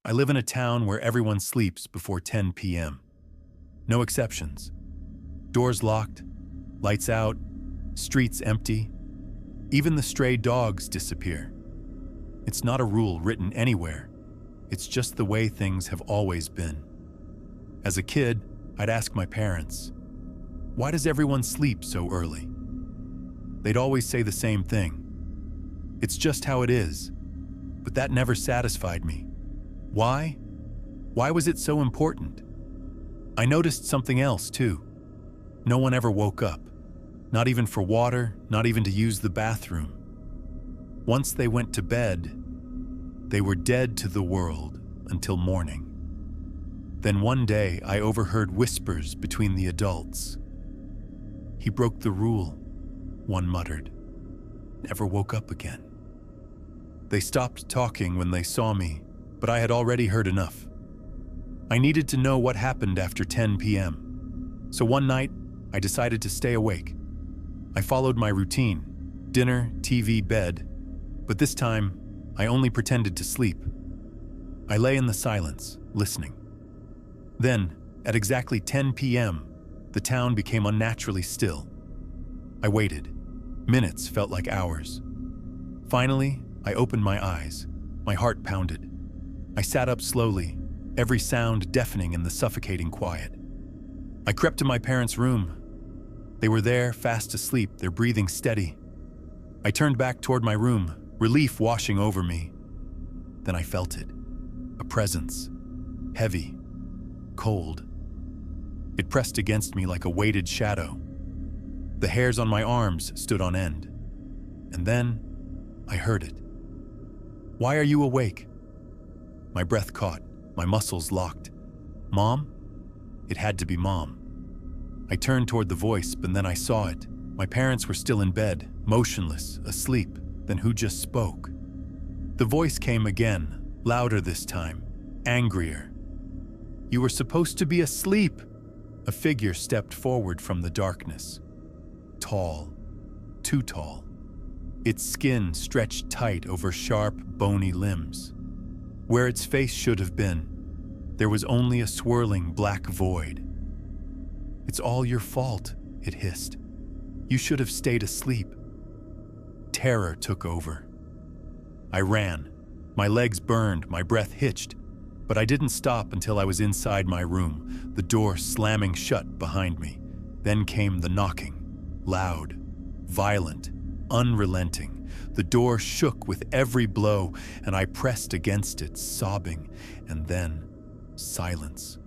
I live in a town where everyone sleeps before 10 p.m. No exceptions. Doors locked, lights out, streets empty. Even the stray dogs disappear. It's not a rule written anywhere. It's just the way things have always been. As a kid, I'd ask my parents, "Why does everyone sleep so early?" They'd always say the same thing. "It's just how it is." But that never satisfied me. Why? Why was it so important? I noticed something else too. No one ever woke up. Not even for water, not even to use the bathroom. Once they went to bed, they were dead to the world until morning. Then one day I overheard whispers between the adults. "He broke the rule," one muttered. "Never woke up again." They stopped talking when they saw me, but I had already heard enough. I needed to know what happened after 10 p.m. So one night, I decided to stay awake. I followed my routine: dinner, TV, bed. But this time, I only pretended to sleep. I lay in the silence, listening. Then, at exactly 10 p.m., the town became unnaturally still. I waited. Minutes felt like hours. Finally, I opened my eyes. My heart pounded. I sat up slowly, every sound deafening in the suffocating quiet. I crept to my parents' room. They were there, fast asleep, their breathing steady. I turned back toward my room, relief washing over me. Then I felt it. A presence. Heavy. Cold. It pressed against me like a weighted shadow. The hairs on my arms stood on end. And then, I heard it. "Why are you awake?" My breath caught, my muscles locked. "Mom?" It had to be Mom. I turned toward the voice, but then I saw it. My parents were still in bed, motionless, asleep. Then who just spoke? The voice came again, louder this time, angrier. "You were supposed to be asleep." A figure stepped forward from the darkness. Tall, too tall. Its skin stretched tight over sharp, bony limbs. Where its face should have been, there was only a swirling black void. "It's all your fault," it hissed. "You should have stayed asleep." Terror took over. I ran. My legs burned, my breath hitched, but I didn't stop until I was inside my room, the door slamming shut behind me. Then came the knocking, loud, violent, unrelenting. The door shook with every blow, and I pressed against it, sobbing, and then silence.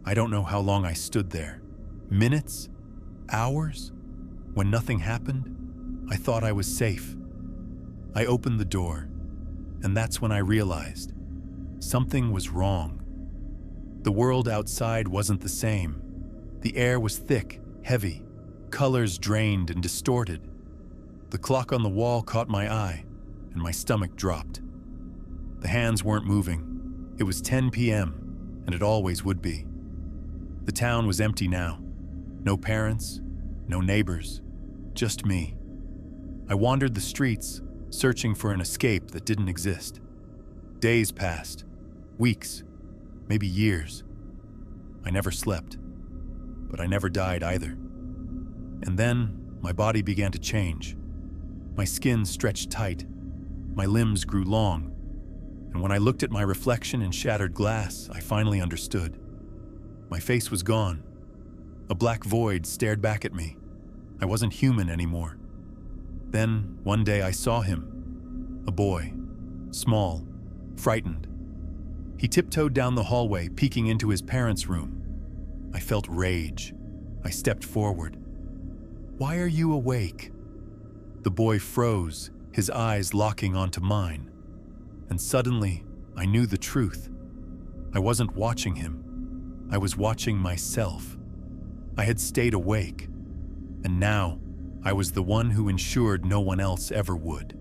I don't know how long I stood there. Minutes? Hours? When nothing happened, I thought I was safe. I opened the door, and that's when I realized something was wrong. The world outside wasn't the same. The air was thick, heavy, colors drained and distorted. The clock on the wall caught my eye, and my stomach dropped. The hands weren't moving. It was 10 p.m., and it always would be. The town was empty now. No parents, no neighbors, just me. I wandered the streets, searching for an escape that didn't exist. Days passed, weeks, maybe years. I never slept, but I never died either. And then my body began to change. My skin stretched tight, my limbs grew long, and when I looked at my reflection in shattered glass, I finally understood. My face was gone. A black void stared back at me. I wasn't human anymore. Then, one day I saw him. A boy. Small. Frightened. He tiptoed down the hallway, peeking into his parents' room. I felt rage. I stepped forward. "Why are you awake?" The boy froze, his eyes locking onto mine. And suddenly, I knew the truth. I wasn't watching him. I was watching myself. I had stayed awake. And now, I was the one who ensured no one else ever would.